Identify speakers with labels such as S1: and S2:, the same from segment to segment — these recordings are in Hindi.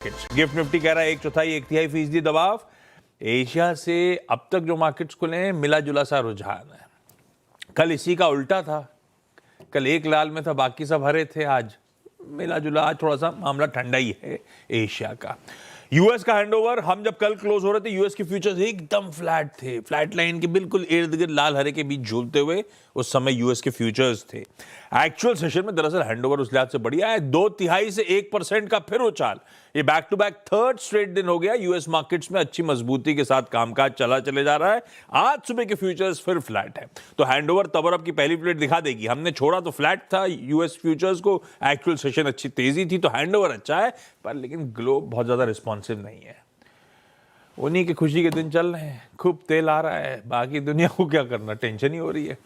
S1: गिफ्ट निफ्टी कह रहा है 1/4-1/3% दबाव। एशिया से अब तक जो मार्केट्स खुले हैं मिला जुला सा रुझान है। कल इसी का उल्टा था, कल एक लाल में था बाकी सब हरे थे। आज मिला जुला, आज थोड़ा सा मामला ठंडा ही है एशिया का। यूएस का हैंडओवर, हम जब कल क्लोज हो रहे थे यूएस के फ्यूचर्स एकदम फ्लैट थे, फ्लैट लाइन के बिल्कुल इर्द गिर्द लाल हरे के बीच झूलते हुए उस समय यूएस के फ्यूचर्स थे। एक्चुअल सेशन में दरअसल हैंडओवर उस लिहाज से बढ़िया है, 2/3 से 1% का फिर उछाल। ये back to back third straight दिन हो गया यूएस मार्केट्स में अच्छी मजबूती के साथ कामकाज चले जा रहा है। आज सुबह के फ्यूचर्स फिर फ्लैट है, तो हैंडओवर तब की पहली प्लेट दिखा देगी। हमने छोड़ा तो फ्लैट था यूएस फ्यूचर्स को, एक्चुअल सेशन अच्छी तेजी थी, तो हैंडओवर अच्छा है, पर लेकिन ग्लोब बहुत ज्यादा रिस्पॉन्सिव नहीं है। उन्हीं की खुशी के दिन चल रहे हैं, खूब तेल आ रहा है, बाकी दुनिया को क्या करना, टेंशन ही हो रही है।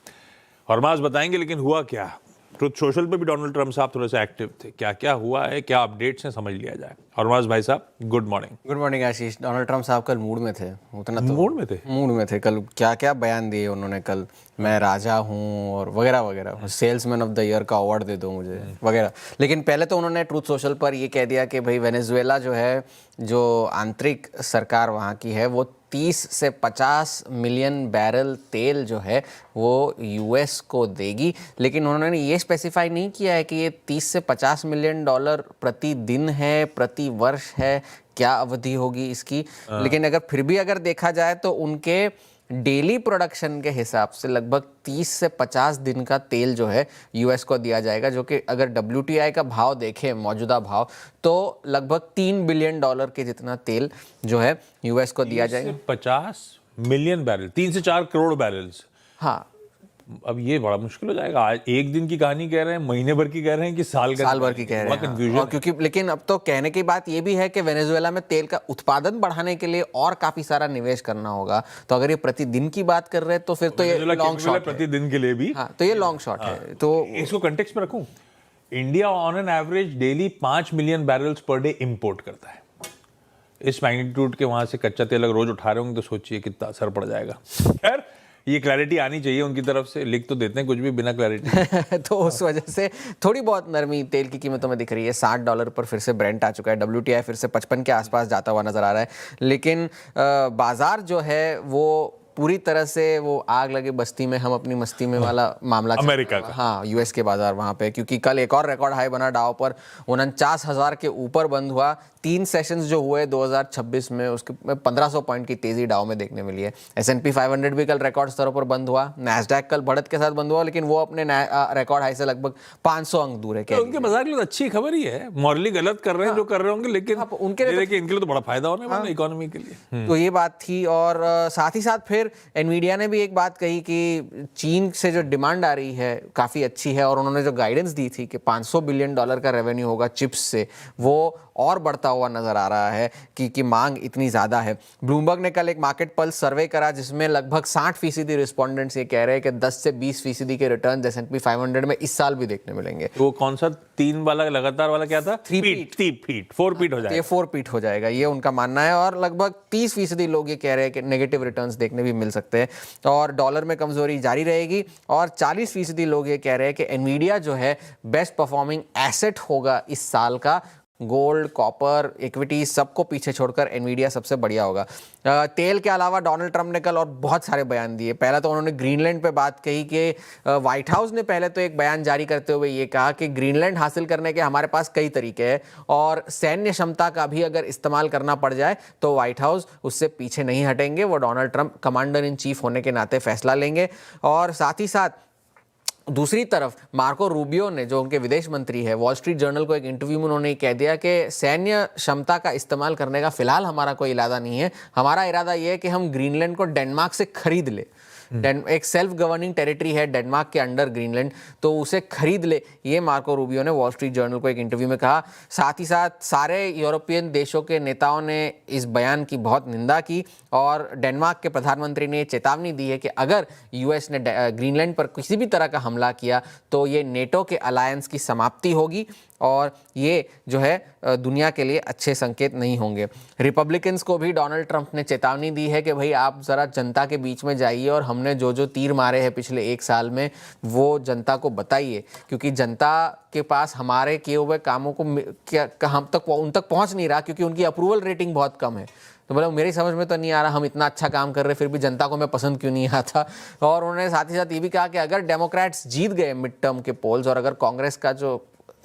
S1: हरमास बताएंगे लेकिन हुआ क्या। ट्रुथ सोशल पे भी डोनाल्ड ट्रंप साहब थोड़े से एक्टिव थे, क्या क्या हुआ है, क्या अपडेट्स हैं, समझ लिया जाए। हरमास भाई साहब गुड मॉर्निंग।
S2: गुड मॉर्निंग आशीष। डोनाल्ड ट्रंप साहब कल मूड में थे, उतना तो
S1: मूड में थे
S2: कल। क्या क्या बयान दिए उन्होंने कल, मैं राजा हूँ और वगैरह वगैरह, सेल्समैन ऑफ द ईयर का अवार्ड दे दो मुझे वगैरह। लेकिन पहले तो उन्होंने ट्रूथ सोशल पर ये कह दिया कि भाई वेनेजुएला जो है, जो आंतरिक सरकार वहाँ की है, वो 30 से 50 मिलियन बैरल तेल जो है वो यूएस को देगी। लेकिन उन्होंने ये स्पेसिफाई नहीं किया है कि ये 30 से 50 मिलियन डॉलर प्रति दिन है, प्रति वर्ष है, क्या अवधि होगी इसकी। लेकिन अगर फिर भी अगर देखा जाए तो उनके डेली प्रोडक्शन के हिसाब से लगभग 30 से 50 दिन का तेल जो है यूएस को दिया जाएगा, जो कि अगर WTI का भाव देखें, मौजूदा भाव, तो लगभग $3 बिलियन के जितना तेल जो है यूएस को दिया जाएगा।
S1: 50 मिलियन बैरल, 3 से 4 करोड़ बैरल्स।
S2: हाँ,
S1: अब ये बड़ा मुश्किल हो जाएगा। आज एक दिन की कहानी कह रहे हैं, महीने भर की कह रहे हैं कि साल
S2: भर की कह रहे हैं। और क्योंकि लेकिन अब तो कहने की बात ये भी है कि वेनेजुएला में तेल का उत्पादन बढ़ाने के लिए और काफी सारा निवेश करना होगा। तो अगर ये प्रतिदिन की बात कर रहे हैं तो फिर तो ये लॉन्ग शॉट है।
S1: प्रतिदिन के लिए भी,
S2: हाँ, तो ये लॉन्ग शॉट है। तो
S1: इसको कंटेक्स्ट में रखूं, India on an average daily 5 million barrels per day import करता है। इस मैग्नीट्यूड के वहां से कच्चा तेल अगर रोज उठा रहे होंगे तो सोचिए कितना असर पड़ जाएगा। खैर, ये क्लैरिटी आनी चाहिए उनकी तरफ से, लिख तो देते हैं कुछ भी बिना क्लैरिटी।
S2: तो उस वजह से थोड़ी बहुत नरमी तेल की कीमतों में दिख रही है। $60 पर फिर से ब्रेंट आ चुका है, WTI फिर से 55 के आसपास जाता हुआ नजर आ रहा है। लेकिन बाजार जो है वो पूरी तरह से वो आग लगे बस्ती में हम अपनी मस्ती में वाला मामला
S1: अमेरिका का।
S2: हाँ, यूएस के बाजार वहां पे, क्योंकि कल एक और रिकॉर्ड हाई बना डाउ पर, 49,000 के ऊपर बंद हुआ। 3 सेशंस जो हुए 2026 में, उसके 1500 पॉइंट की तेजी डाउ में देखने मिली है। S&P 500 भी कल रिकॉर्ड स्तरों पर बंद हुआ। नैस्डैक कल बढ़त के साथ बंद हुआ, लेकिन वो अपने रिकॉर्ड हाई से लगभग 500 अंक दूर है।
S1: उनके बाजार के लिए अच्छी खबर ही है, मॉरली गलत कर रहे हैं जो कर रहे होंगे, लेकिन उनके लिए इनके लिए तो बड़ा फायदा होने वाला है इकोनॉमी के लिए।
S2: तो ये बात थी। और साथ ही साथ फिर एनवीडिया ने भी एक बात कही कि चीन से जो डिमांड आ रही है काफ़ी अच्छी है, और उन्होंने जो गाइडेंस दी थी कि $500 बिलियन का रेवेन्यू होगा चिप्स से, वो और बढ़ता हुआ नजर आ रहा है कि मांग इतनी ज़्यादा है। ब्लूमबर्ग ने कल एक मार्केट पल्स सर्वे करा जिसमें लगभग 60% रिस्पोंडेंट्स ये कह रहे हैं कि 10 से 20% के रिटर्न S&P 500 में इस साल भी देखने मिलेंगे।
S1: वो कौन सा 3 वाला लगातार वाला क्या था? 4 फीट हो जाएगा।
S2: ये 4 फीट हो जाएगा, ये उनका मानना है। और लगभग 30% लोग ये कह रहे हैं कि नेगेटिव रिटर्न्स देखने भी मिल सकते हैं, और डॉलर में कमजोरी जारी रहेगी। और 40% लोग ये कह रहे हैं कि एनवीडिया जो है बेस्ट परफॉर्मिंग एसेट होगा इस साल का। गोल्ड, कॉपर, इक्विटी सबको पीछे छोड़कर एनवीडिया सबसे बढ़िया होगा। तेल के अलावा डोनाल्ड ट्रंप ने कल और बहुत सारे बयान दिए। पहला तो उन्होंने ग्रीनलैंड पे बात कही कि व्हाइट हाउस ने पहले तो एक बयान जारी करते हुए ये कहा कि ग्रीनलैंड हासिल करने के हमारे पास कई तरीके हैं, और सैन्य क्षमता का भी अगर इस्तेमाल करना पड़ जाए तो व्हाइट हाउस उससे पीछे नहीं हटेंगे। वो Donald Trump commander in chief होने के नाते फैसला लेंगे। और साथ ही साथ दूसरी तरफ मार्को रूबियो ने, जो उनके विदेश मंत्री है, वॉल स्ट्रीट जर्नल को एक इंटरव्यू में उन्होंने कह दिया कि सैन्य क्षमता का इस्तेमाल करने का फिलहाल हमारा कोई इरादा नहीं है। हमारा इरादा यह है कि हम ग्रीनलैंड को डेनमार्क से खरीद ले। एक सेल्फ गवर्निंग टेरिटरी है डेनमार्क के अंडर ग्रीनलैंड, तो उसे खरीद ले, ये मार्को रूबियो ने वॉल स्ट्रीट जर्नल को एक इंटरव्यू में कहा। साथ ही साथ सारे यूरोपियन देशों के नेताओं ने इस बयान की बहुत निंदा की, और डेनमार्क के प्रधानमंत्री ने चेतावनी दी है कि अगर यूएस ने ग्रीनलैंड पर किसी भी तरह का हमला किया तो ये नेटो के अलायंस की समाप्ति होगी। और ये जो है दुनिया के लिए अच्छे संकेत नहीं होंगे। रिपब्लिकन्स को भी डोनाल्ड ट्रंप ने चेतावनी दी है कि भाई आप ज़रा जनता के बीच में जाइए और हमने जो जो तीर मारे हैं पिछले 1 साल में वो जनता को बताइए, क्योंकि जनता के पास हमारे किए हुए कामों को हम तक उन तक पहुंच नहीं रहा, क्योंकि उनकी अप्रूवल रेटिंग बहुत कम है। तो मतलब मेरी समझ में तो नहीं आ रहा हम इतना अच्छा काम कर रहे फिर भी जनता को मैं पसंद क्यों नहीं आता। और उन्होंने साथ ही साथ ये भी कहा कि अगर डेमोक्रेट्स जीत गए मिड टर्म के पोल्स और अगर कांग्रेस का जो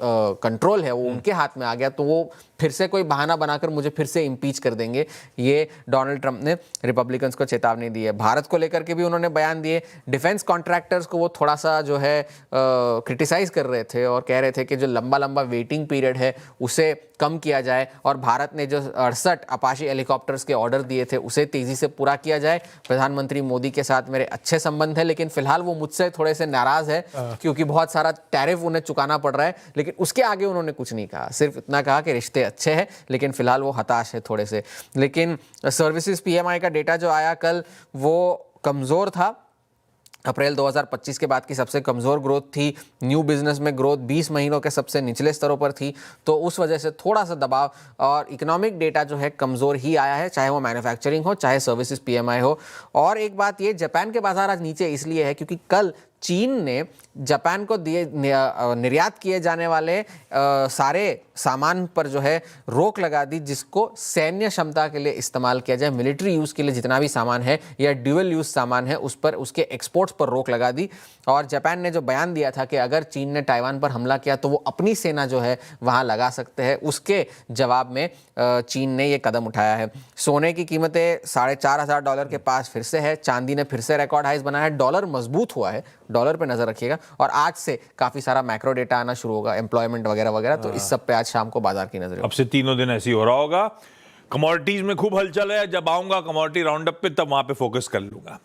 S2: कंट्रोल है वो उनके हाथ में आ गया तो वो फिर से कोई बहाना बनाकर मुझे फिर से इम्पीच कर देंगे। ये डोनाल्ड ट्रंप ने रिपब्लिकन्स को चेतावनी दी है। भारत को लेकर के भी उन्होंने बयान दिए। डिफेंस कॉन्ट्रैक्टर्स को वो थोड़ा सा जो है क्रिटिसाइज कर रहे थे और कह रहे थे कि जो लंबा लंबा वेटिंग पीरियड है उसे कम किया जाए और भारत ने जो 68 अपाचे हेलीकॉप्टर्स के ऑर्डर दिए थे उसे तेजी से पूरा किया जाए। प्रधानमंत्री मोदी के साथ मेरे अच्छे संबंध है, लेकिन फिलहाल वो मुझसे थोड़े से नाराज है क्योंकि बहुत सारा टैरिफ उन्हें चुकाना पड़ रहा है। लेकिन उसके आगे उन्होंने कुछ नहीं कहा, सिर्फ इतना कहा कि रिश्ते अच्छे हैं, लेकिन फिलहाल वो हताश है थोड़े से। लेकिन सर्विसेज पीएमआई का डेटा जो आया कल वो कमजोर था। अप्रैल 2025 के बाद की सबसे कमज़ोर ग्रोथ थी। न्यू बिजनेस में ग्रोथ 20 महीनों के सबसे निचले स्तरों पर थी, तो उस वजह से थोड़ा सा दबाव और इकोनॉमिक डेटा जो है कमज़ोर ही आया है, चाहे वो मैन्युफैक्चरिंग हो चाहे सर्विसेज पीएमआई हो। और एक बात ये, जापान के बाजार आज नीचे इसलिए है क्योंकि कल चीन ने जापान को दिए निर्यात किए जाने वाले सारे सामान पर जो है रोक लगा दी जिसको सैन्य क्षमता के लिए इस्तेमाल किया जाए। मिलिट्री यूज़ के लिए जितना भी सामान है या ड्यूअल यूज़ सामान है उस पर उसके एक्सपोर्ट्स पर रोक लगा दी। और जापान ने जो बयान दिया था कि अगर चीन ने ताइवान पर हमला किया तो वो अपनी सेना जो है वहाँ लगा सकते हैं, उसके जवाब में चीन ने ये कदम उठाया है। सोने की कीमतें $4,500 के पास फिर से है। चांदी ने फिर से रिकॉर्ड हाइज बनाया है। डॉलर मजबूत हुआ है, डॉलर पे नजर रखिएगा। और आज से काफी सारा मैक्रो डेटा आना शुरू होगा, एम्प्लॉयमेंट वगैरह वगैरह, तो इस सब पे आज शाम को बाजार की नजर।
S1: अब से 3 दिन ऐसे ही हो रहा होगा। कमोडिटीज में खूब हलचल है। जब आऊंगा कमोडिटी राउंड अप पे तब वहां पे फोकस कर लूंगा।